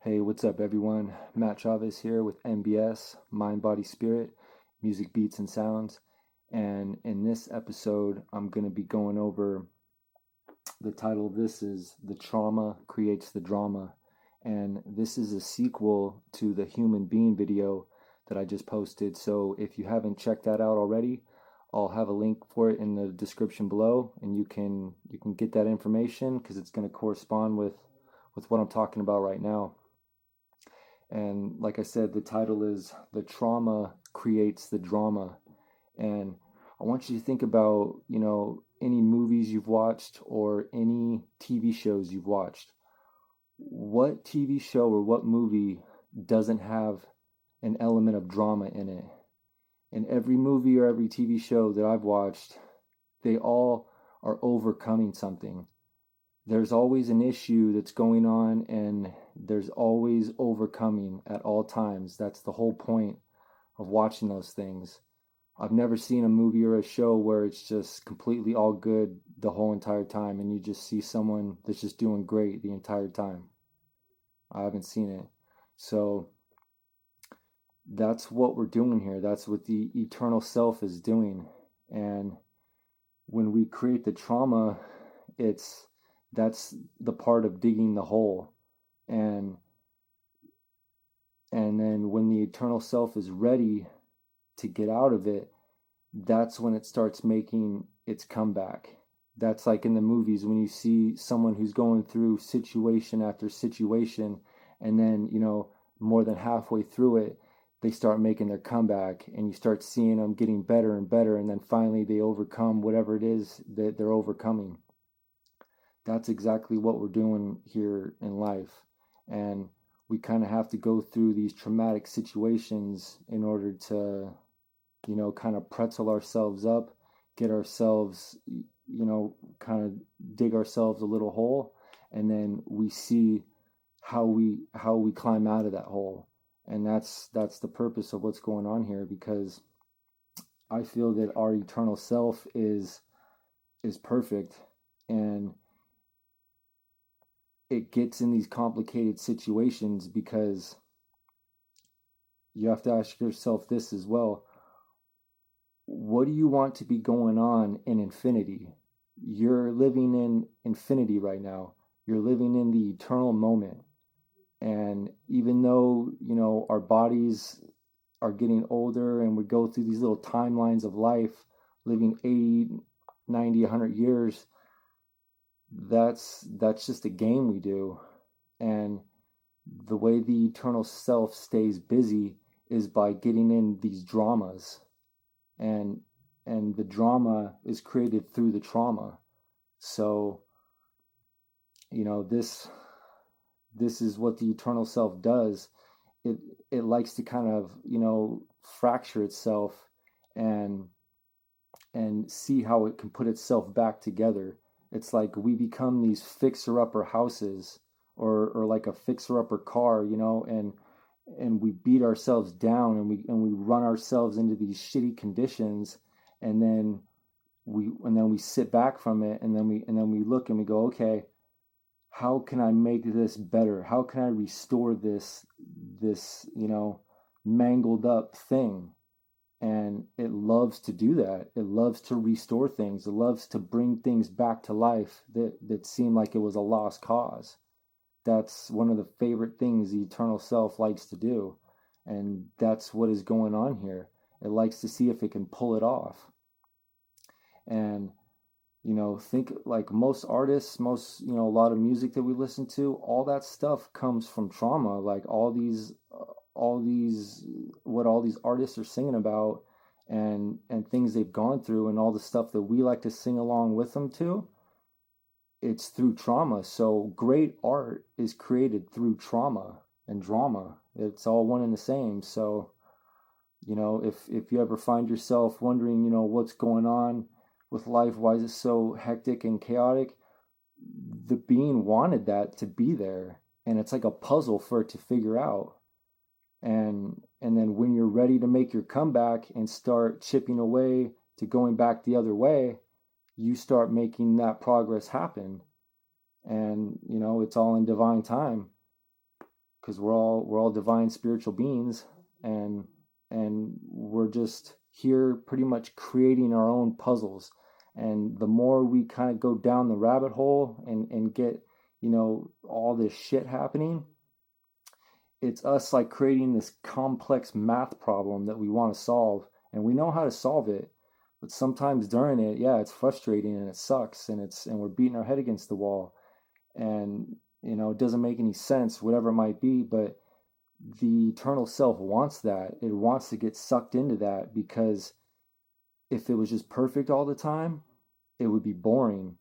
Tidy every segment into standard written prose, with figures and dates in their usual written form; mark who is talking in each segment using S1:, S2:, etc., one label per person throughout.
S1: Hey, what's up, everyone? Matt Chavez here with M.B.S, Mind, Body, Spirit, Music, Beats, and Sounds. And in this episode, I'm going to be going over the title of this is The Trauma Creates the Drama. And this is a sequel to the Human Being video that I just posted. So if you haven't checked that out already, I'll have a link for it in the description below, and you can get that information because it's going to correspond with what I'm talking about right now. And like I said, the title is The Trauma Creates the Drama. And I want you to think about, any movies you've watched or any TV shows you've watched. What TV show or what movie doesn't have an element of drama in it? In every movie or every TV show that I've watched, they all are overcoming something. There's always an issue that's going on, and there's always overcoming at all times. That's the whole point of watching those things. I've never seen a movie or a show where it's just completely all good the whole entire time and you just see someone that's just doing great the entire time. I haven't seen it. So that's what we're doing here. That's what the eternal self is doing. And when we create the trauma, that's the part of digging the hole. And then when the eternal self is ready to get out of it, that's when it starts making its comeback. That's like in the movies when you see someone who's going through situation after situation, and then, more than halfway through it, they start making their comeback, and you start seeing them getting better and better, and then finally they overcome whatever it is that they're overcoming. That's exactly what we're doing here in life. And we kind of have to go through these traumatic situations in order to, kind of pretzel ourselves up, get ourselves, kind of dig ourselves a little hole, and then we see how we climb out of that hole. And that's the purpose of what's going on here, because I feel that our eternal self is perfect, and it gets in these complicated situations because you have to ask yourself this as well. What do you want to be going on in infinity? You're living in infinity right now. You're living in the eternal moment. And even though, our bodies are getting older and we go through these little timelines of life, living 80, 90, 100 years, that's just a game we do. And the way the eternal self stays busy is by getting in these dramas, and the drama is created through the trauma. So this is what the eternal self does. It likes to kind of fracture itself and see how it can put itself back together. It's like we become these fixer-upper houses, or like a fixer-upper car, and we beat ourselves down, and we run ourselves into these shitty conditions, and then we sit back from it, and then we look and we go, okay, how can I make this better? How can I restore this mangled up thing? And it loves to do that. It loves to restore things. It loves to bring things back to life that seemed like it was a lost cause. That's one of the favorite things the eternal self likes to do. And that's what is going on here. It likes to see if it can pull it off. And, think like most artists, a lot of music that we listen to, all that stuff comes from trauma. Like all these what all these artists are singing about, and things they've gone through, and all the stuff that we like to sing along with them to, it's through trauma. So great art is created through trauma and drama. It's all one and the same. So if you ever find yourself wondering what's going on with life, why is it so hectic and chaotic, the being wanted that to be there, and it's like a puzzle for it to figure out. And then when you're ready to make your comeback and start chipping away to going back the other way, you start making that progress happen. And it's all in divine time. because we're all divine spiritual beings, and we're just here pretty much creating our own puzzles. And the more we kind of go down the rabbit hole and get, all this shit happening, it's us like creating this complex math problem that we want to solve, and we know how to solve it, but sometimes during it, yeah, it's frustrating and it sucks, and we're beating our head against the wall, and it doesn't make any sense, whatever it might be. But the eternal self wants that. It wants to get sucked into that, because if it was just perfect all the time, it would be boring.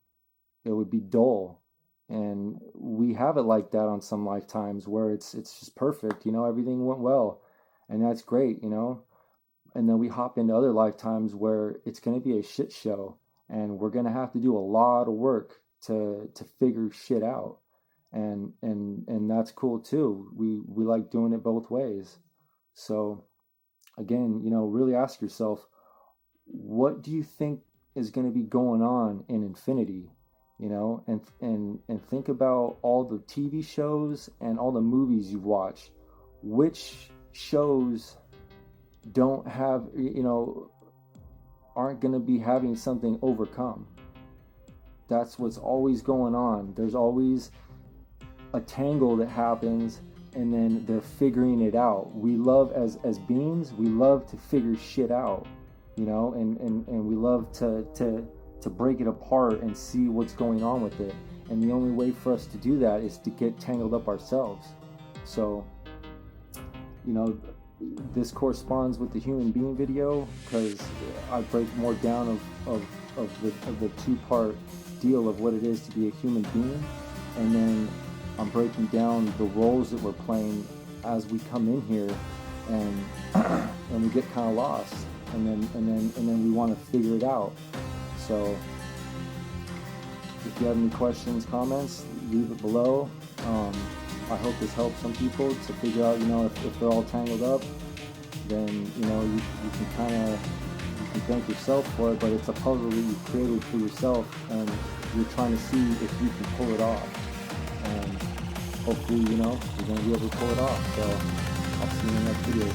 S1: It would be dull. And we have it like that on some lifetimes where it's just perfect, everything went well. And that's great, And then we hop into other lifetimes where it's going to be a shit show, and we're going to have to do a lot of work to figure shit out. And that's cool too. We like doing it both ways. So again, really ask yourself, what do you think is going to be going on in infinity? And think about all the TV shows and all the movies you've watched. Which shows don't have, aren't going to be having something overcome? That's what's always going on. There's always a tangle that happens, and then they're figuring it out. We love, as beings, we love to figure shit out, and we love to break it apart and see what's going on with it. And the only way for us to do that is to get tangled up ourselves. So, this corresponds with the human being video, because I break more down of the two-part deal of what it is to be a human being, and then I'm breaking down the roles that we're playing as we come in here, and we get kind of lost, and then we want to figure it out. So if you have any questions, comments, leave it below. I hope this helps some people to figure out, if they're all tangled up, then, you can kind of, you can thank yourself for it, but it's a puzzle that you've created for yourself, and you're trying to see if you can pull it off. And hopefully, you're going to be able to pull it off. So I'll see you in the next video.